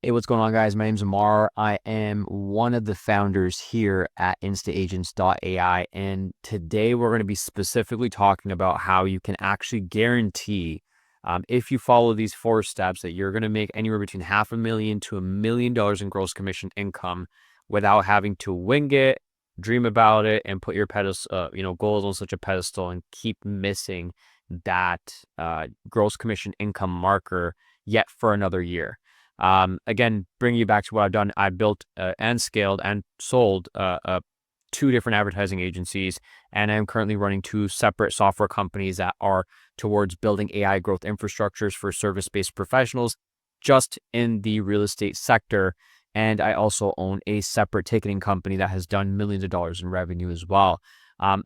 Hey, what's going on, guys? My name's Amar. I am one of the founders here at instaagents.ai. And today we're going to be specifically talking about how you can actually guarantee, if you follow these 4 steps, that you're going to make anywhere between $500,000 to $1 million in gross commission income without having to wing it, dream about it, and put your goals on such a pedestal and keep missing that gross commission income marker yet for another year. Again, bringing you back to what I've done, I built and scaled and sold 2 different advertising agencies, and I'm currently running 2 separate software companies that are towards building AI growth infrastructures for service-based professionals just in the real estate sector. And I also own a separate ticketing company that has done millions of dollars in revenue as well.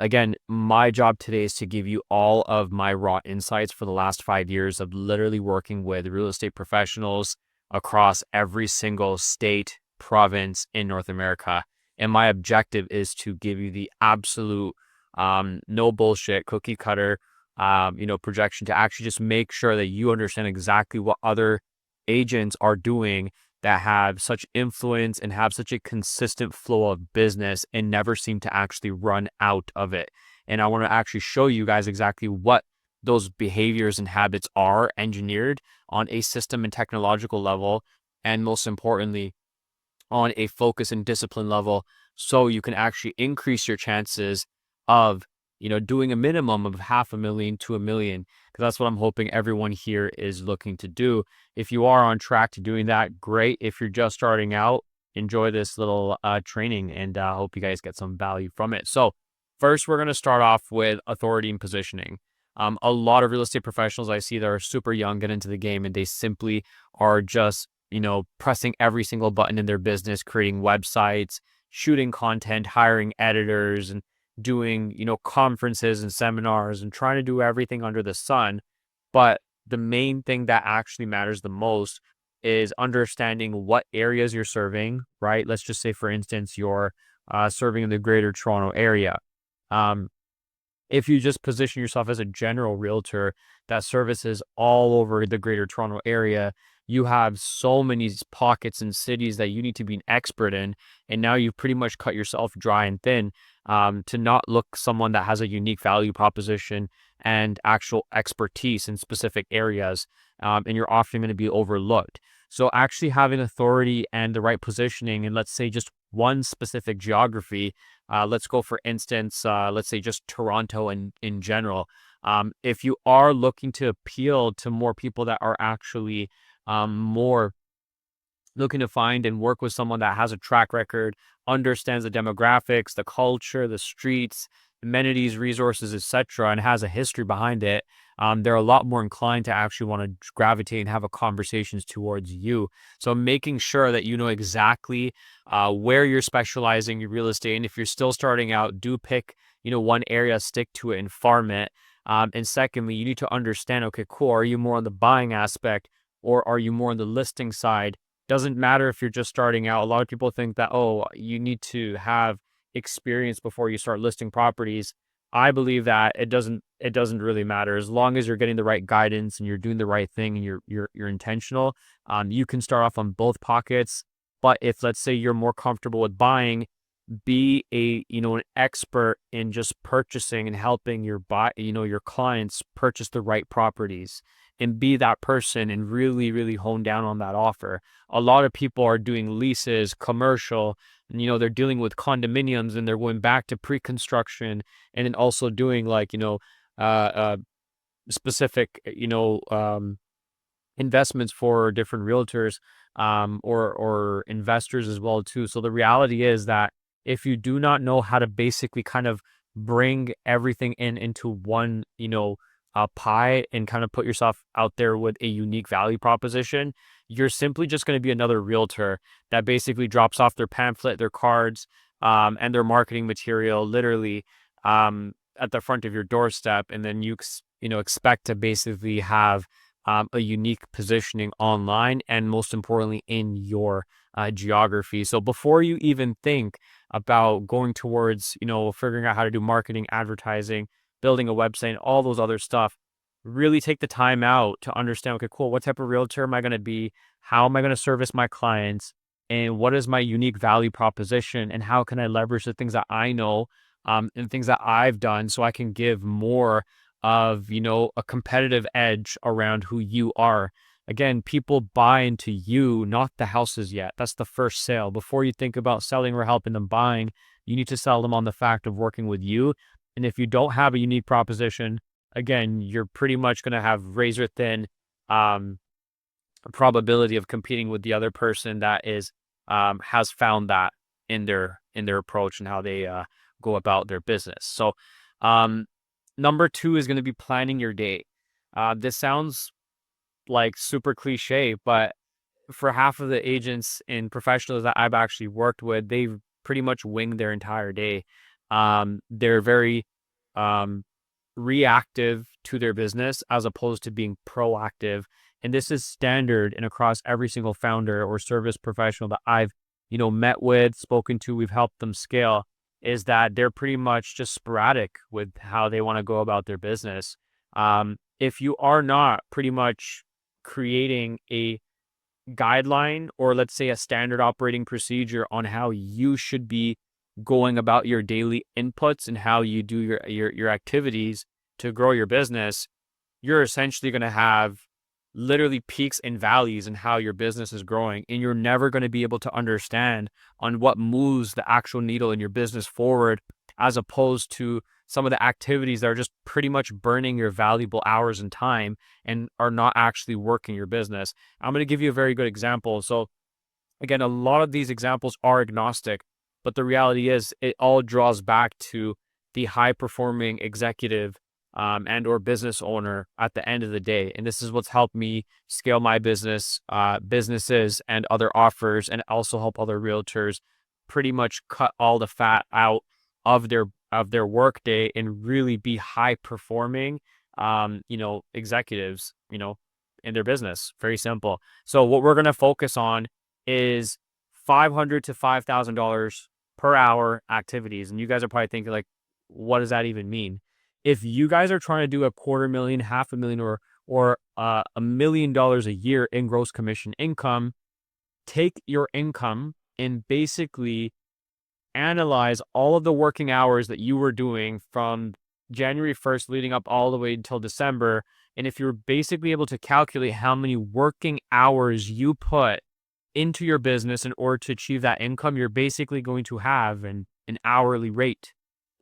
Again, my job today is to give you all of my raw insights for the last 5 years of literally working with real estate professionals across every single state, province in North America. And my objective is to give you the absolute no bullshit cookie cutter projection to actually just make sure that you understand exactly what other agents are doing that have such influence and have such a consistent flow of business and never seem to actually run out of it. And I want to actually show you guys exactly what those behaviors and habits are engineered on a system and technological level, and most importantly, on a focus and discipline level, so you can actually increase your chances of doing a minimum of $500,000 to $1 million, because that's what I'm hoping everyone here is looking to do. If you are on track to doing that, great. If you're just starting out, enjoy this little training, and I hope you guys get some value from it. So first, we're going to start off with authority and positioning. A lot of real estate professionals I see that are super young get into the game, and they simply are just pressing every single button in their business, creating websites, shooting content, hiring editors, and doing, conferences and seminars and trying to do everything under the sun. But the main thing that actually matters the most is understanding what areas you're serving, right? Let's just say, for instance, you're serving in the greater Toronto area. If you just position yourself as a general realtor that services all over the greater Toronto area, you have so many pockets and cities that you need to be an expert in. And now you've pretty much cut yourself dry and thin, to not look someone that has a unique value proposition and actual expertise in specific areas. And you're often going to be overlooked. So actually having authority and the right positioning, and let's say just one specific geography, let's go, for instance, let's say just Toronto in general. If you are looking to appeal to more people that are actually more looking to find and work with someone that has a track record, understands the demographics, the culture, the streets, amenities, resources, etc., and has a history behind it, they're a lot more inclined to actually want to gravitate and have a conversations towards you. So making sure that you know exactly where you're specializing your real estate, and if you're still starting out, do pick one area, stick to it, and farm it. And secondly, you need to understand, okay, cool, are you more on the buying aspect or are you more on the listing side? Doesn't matter if you're just starting out. A lot of people think that, oh, you need to have experience before you start listing properties. I believe that it doesn't really matter as long as you're getting the right guidance and you're doing the right thing and you're intentional. You can start off on both pockets. But if, let's say, you're more comfortable with buying, be an expert in just purchasing and helping your clients purchase the right properties, and be that person and really, really hone down on that offer. A lot of people are doing leases, commercial, and they're dealing with condominiums, and they're going back to pre-construction, and then also doing uh, uh specific investments for different realtors, or investors as well too. So the reality is that if you do not know how to basically kind of bring everything into one, pie, and kind of put yourself out there with a unique value proposition, you're simply just going to be another realtor that basically drops off their pamphlet, their cards, and their marketing material literally at the front of your doorstep, and then you expect to basically have a unique positioning online, and most importantly in your geography. So before you even think about going towards figuring out how to do marketing, advertising, building a website, and all those other stuff, really take the time out to understand, okay, cool, what type of realtor am I going to be? How am I going to service my clients? And what is my unique value proposition? And how can I leverage the things that I know and things that I've done so I can give more of, a competitive edge around who you are. Again, people buy into you, not the houses yet. That's the first sale. Before you think about selling or helping them buying, you need to sell them on the fact of working with you. And if you don't have a unique proposition, again, you're pretty much going to have razor thin um, probability of competing with the other person that is has found that in their approach and how they go about their business. So, number two is going to be planning your day. This sounds like super cliche, but for half of the agents and professionals that I've actually worked with, they've pretty much winged their entire day. They're very um, reactive to their business as opposed to being proactive. And this is standard and across every single founder or service professional that I've, met with, spoken to, we've helped them scale, is that they're pretty much just sporadic with how they want to go about their business. If you are not pretty much creating a guideline or let's say a standard operating procedure on how you should be going about your daily inputs and how you do your activities to grow your business, you're essentially going to have literally peaks and valleys in how your business is growing, and you're never going to be able to understand on what moves the actual needle in your business forward, as opposed to some of the activities that are just pretty much burning your valuable hours and time and are not actually working your business. I'm going to give you a very good example. So again, a lot of these examples are agnostic, but the reality is it all draws back to the high performing executive and or business owner at the end of the day. And this is what's helped me scale my businesses and other offers, and also help other realtors pretty much cut all the fat out of their work day and really be high performing executives, in their business. Very simple. So what we're going to focus on is $500 to $5,000 per hour activities. And you guys are probably thinking like, what does that even mean? If you guys are trying to do $250,000, $500,000, or $1 million a year in gross commission income, take your income and basically analyze all of the working hours that you were doing from January 1st leading up all the way until December. And if you're basically able to calculate how many working hours you put into your business in order to achieve that income, you're basically going to have an hourly rate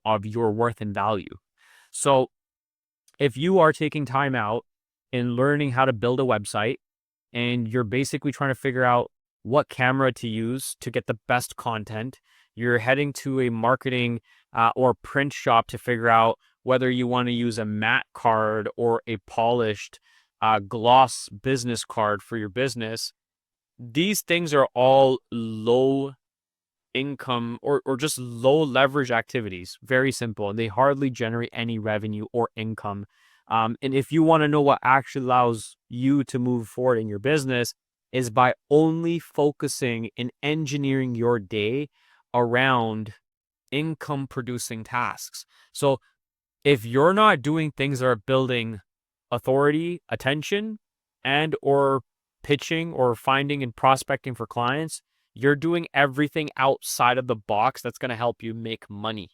of your worth and value. So if you are taking time out and learning how to build a website, and you're basically trying to figure out what camera to use to get the best content, you're heading to a marketing or print shop to figure out whether you want to use a matte card or a polished gloss business card for your business. These things are all low income or just low leverage activities. Very simple. And they hardly generate any revenue or income. And if you want to know what actually allows you to move forward in your business, is by only focusing and engineering your day around income producing tasks. So if you're not doing things that are building authority, attention, and or pitching or finding and prospecting for clients, you're doing everything outside of the box that's going to help you make money.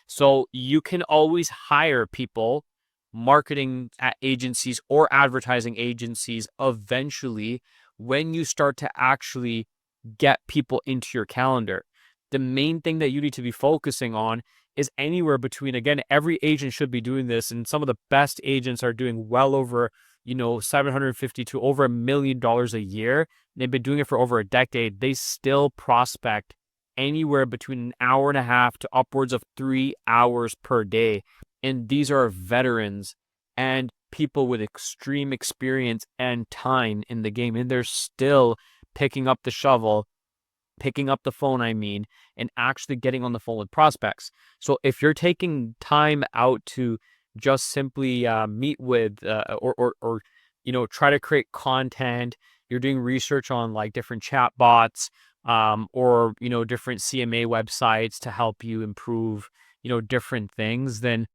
So you can always hire people, marketing agencies or advertising agencies eventually when you start to actually get people into your calendar. The main thing that you need to be focusing on is anywhere between, again, every agent should be doing this, and some of the best agents are doing well over, 750 to over $1 million a year. They've been doing it for over a decade. They still prospect anywhere between an hour and a half to upwards of 3 hours per day. And these are veterans and people with extreme experience and time in the game. And they're still picking up the shovel, picking up the phone, and actually getting on the phone with prospects. So if you're taking time out to just simply meet with or try to create content, you're doing research on like different chat bots or different CMA websites to help you improve different things, then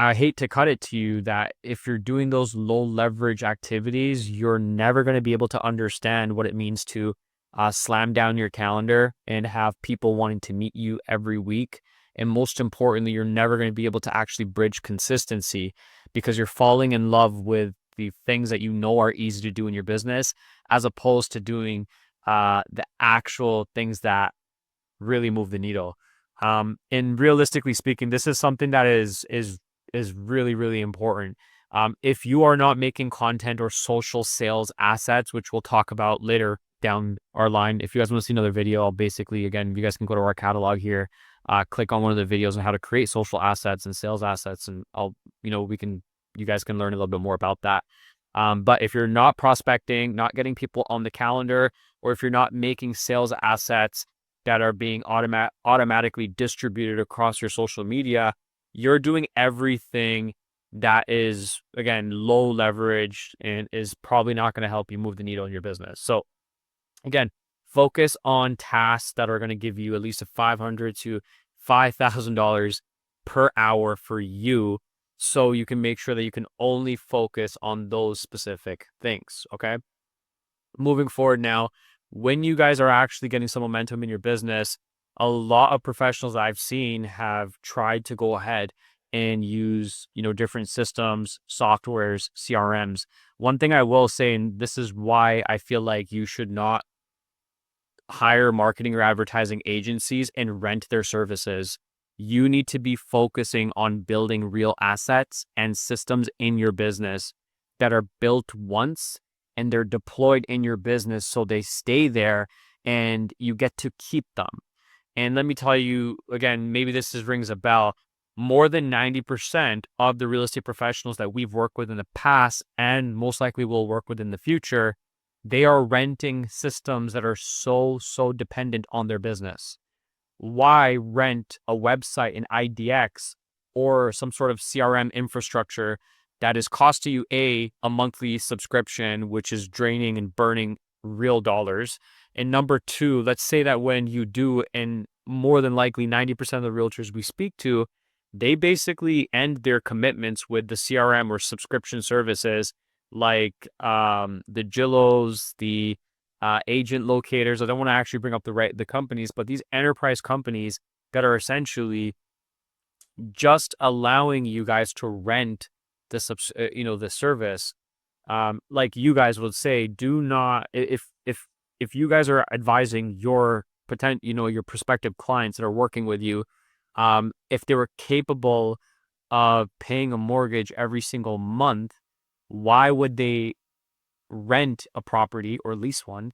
I hate to cut it to you that if you're doing those low leverage activities, you're never going to be able to understand what it means to slam down your calendar and have people wanting to meet you every week. And most importantly, you're never going to be able to actually bridge consistency because you're falling in love with the things that you know are easy to do in your business, as opposed to doing the actual things that really move the needle. And realistically speaking, this is something that is really, really important. If you are not making content or social sales assets, which we'll talk about later down our line, if you guys want to see another video, I'll basically, again, you guys can go to our catalog here, click on one of the videos on how to create social assets and sales assets, and you guys can learn a little bit more about that. But if you're not prospecting, not getting people on the calendar, or if you're not making sales assets that are being automatically distributed across your social media, you're doing everything that is, again, low leverage and is probably not going to help you move the needle in your business. So again, focus on tasks that are going to give you at least a $500 to $5,000 per hour for you, so you can make sure that you can only focus on those specific things. Okay. Moving forward now, when you guys are actually getting some momentum in your business, a lot of professionals I've seen have tried to go ahead and use, different systems, softwares, CRMs. One thing I will say, and this is why I feel like you should not hire marketing or advertising agencies and rent their services. You need to be focusing on building real assets and systems in your business that are built once and they're deployed in your business so they stay there and you get to keep them. And let me tell you, again, maybe rings a bell. More than 90% of the real estate professionals that we've worked with in the past and most likely will work with in the future, they are renting systems that are so dependent on their business. Why rent a website, an IDX, or some sort of CRM infrastructure that is costing you a monthly subscription, which is draining and burning real dollars? And number two, let's say that when you do, and more than likely 90% of the realtors we speak to, they basically end their commitments with the CRM or subscription services like the Jillos, the agent locators. I don't want to actually bring up the companies, but these enterprise companies that are essentially just allowing you guys to rent the service. Like you guys would say, do not, if you guys are advising your your prospective clients that are working with you, if they were capable of paying a mortgage every single month, why would they rent a property or lease one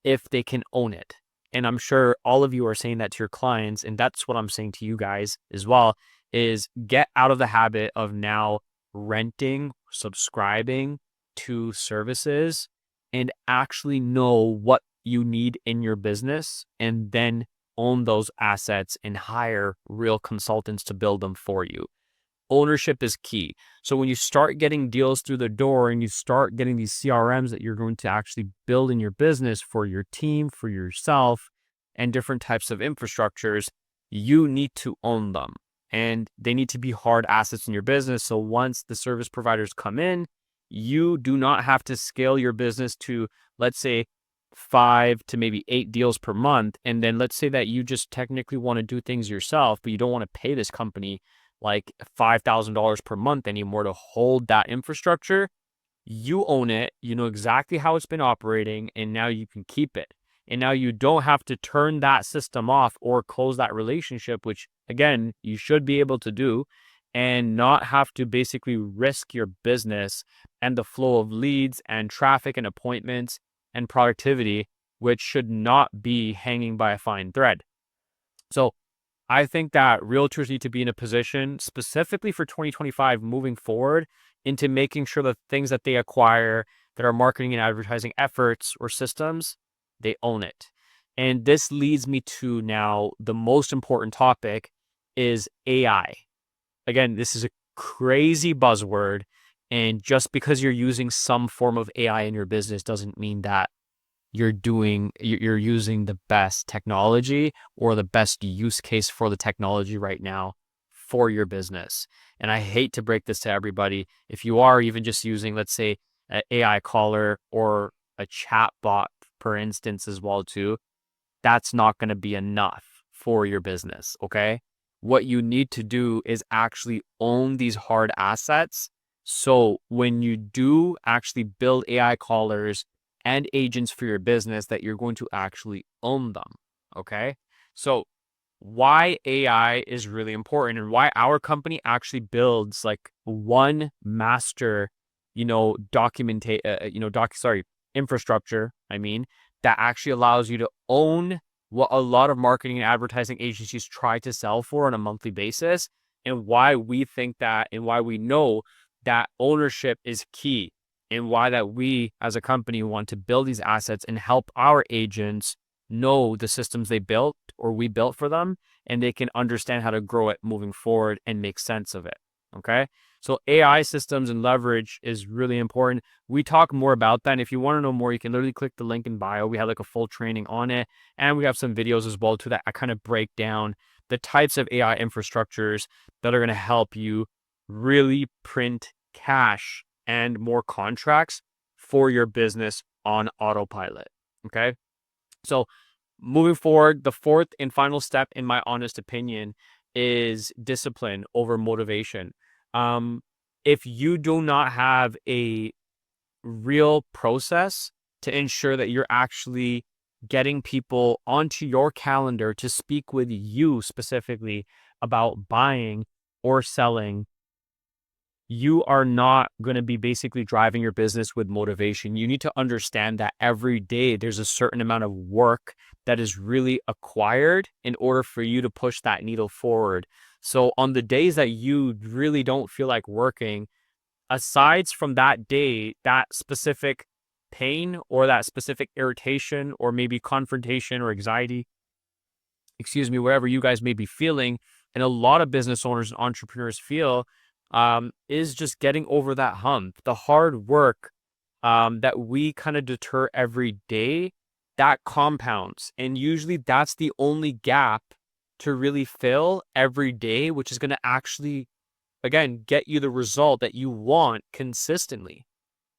if they can own it? And I'm sure all of you are saying that to your clients, and that's what I'm saying to you guys as well, is get out of the habit of now renting, subscribing to services, and actually know what you need in your business, and then own those assets and hire real consultants to build them for you. Ownership is key. So when you start getting deals through the door and you start getting these CRMs that you're going to actually build in your business for your team, for yourself, and different types of infrastructures, you need to own them. And they need to be hard assets in your business. So once the service providers come in, you do not have to scale your business to, let's say, 5 to maybe 8 deals per month. And then let's say that you just technically want to do things yourself, but you don't want to pay this company like $5,000 per month anymore to hold that infrastructure. You own it. You know exactly how it's been operating, and now you can keep it. And now you don't have to turn that system off or close that relationship, which again, you should be able to do, and not have to basically risk your business and the flow of leads and traffic and appointments and productivity, which should not be hanging by a fine thread. So I think that realtors need to be in a position specifically for 2025 moving forward into making sure that things that they acquire that are marketing and advertising efforts or systems, they own it. And this leads me to now the most important topic is AI. Again, this is a crazy buzzword. And just because you're using some form of AI in your business doesn't mean that you're using the best technology or the best use case for the technology right now for your business. And I hate to break this to everybody. If you are even just using, let's say, an AI caller or a chat bot, for instance, as well too, that's not going to be enough for your business. Okay. What you need to do is actually own these hard assets. So when you do actually build AI callers and agents for your business, that you're going to actually own them. Okay. So why AI is really important and why our company actually builds like one master, infrastructure, that actually allows you to own what a lot of marketing and advertising agencies try to sell for on a monthly basis, and why we think that, and why we know that ownership is key, and why that we as a company want to build these assets and help our agents know the systems they built or we built for them, and they can understand how to grow it moving forward and make sense of it. Okay. So AI systems and leverage is really important. We talk more about that. And if you want to know more, you can literally click the link in bio. We have like a full training on it. And we have some videos as well too that I kind of break down the types of AI infrastructures that are going to help you really print cash and more contracts for your business on autopilot. Okay. So moving forward, the fourth and final step, in my honest opinion, is discipline over motivation. If you do not have a real process to ensure that you're actually getting people onto your calendar to speak with you specifically about buying or selling, you are not going to be basically driving your business with motivation. You need to understand that every day there's a certain amount of work that is really acquired in order for you to push that needle forward. So on the days that you really don't feel like working, aside from that day, that specific pain or that specific irritation or maybe confrontation or anxiety, wherever you guys may be feeling, and a lot of business owners and entrepreneurs feel, is just getting over that hump. The hard work that we kind of deter every day, that compounds. And usually that's the only gap to really fill every day, which is going to actually, again, get you the result that you want consistently.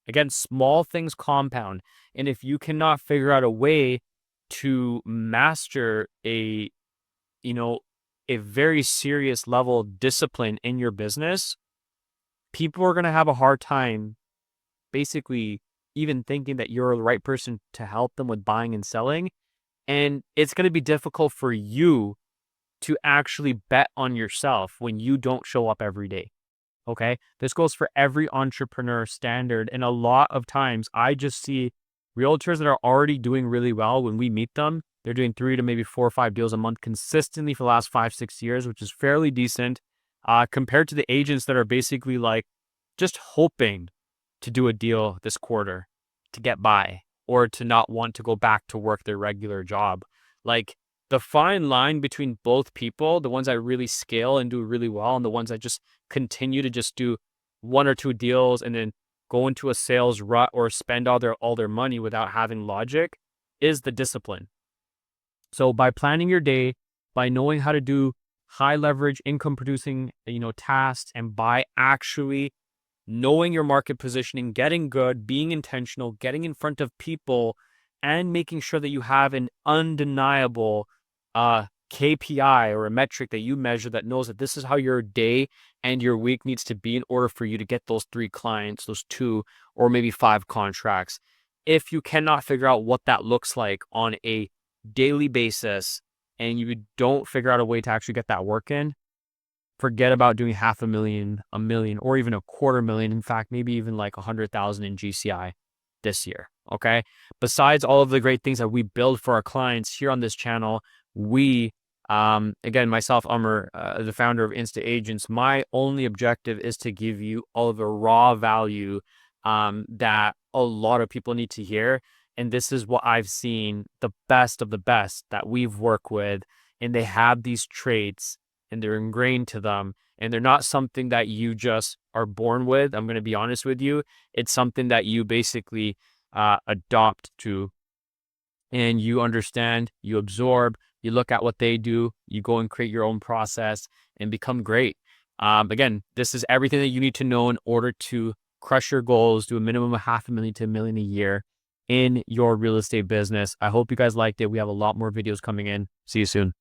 Again, small things compound. And if you cannot figure out a way to master a very serious level of discipline in your business, people are going to have a hard time basically even thinking that you're the right person to help them with buying and selling. And it's going to be difficult for you to actually bet on yourself when you don't show up every day. Okay. This goes for every entrepreneur standard. And a lot of times I just see realtors that are already doing really well. When we meet them, they're doing 3 to maybe 4 or 5 deals a month consistently for the last 5-6 years, which is fairly decent compared to the agents that are basically like just hoping to do a deal this quarter to get by or to not want to go back to work their regular job. Like, the fine line between both people, the ones that really scale and do really well and the ones that just continue to just do 1 or 2 deals and then go into a sales rut or spend all their money without having logic, is the discipline. So by planning your day, by knowing how to do high leverage income producing, tasks, and by actually knowing your market positioning, getting good, being intentional, getting in front of people, and making sure that you have an undeniable KPI or a metric that you measure that knows that this is how your day and your week needs to be in order for you to get those 3 clients, those 2 or maybe 5 contracts. If you cannot figure out what that looks like on a daily basis and you don't figure out a way to actually get that work in, forget about doing $500,000, $1 million, or even $250,000. In fact, maybe even like 100,000 in GCI this year. Okay. Besides all of the great things that we build for our clients here on this channel, we, again, myself, Amr, the founder of Insta Agents, my only objective is to give you all of the raw value that a lot of people need to hear. And this is what I've seen, the best of the best that we've worked with, and they have these traits and they're ingrained to them, and they're not something that you just are born with. I'm going to be honest with you. It's something that you basically adopt to, and you understand, you absorb, you look at what they do, you go and create your own process and become great. Again, this is everything that you need to know in order to crush your goals, do a minimum of $500,000 to $1 million a year in your real estate business. I hope you guys liked it. We have a lot more videos coming in. See you soon.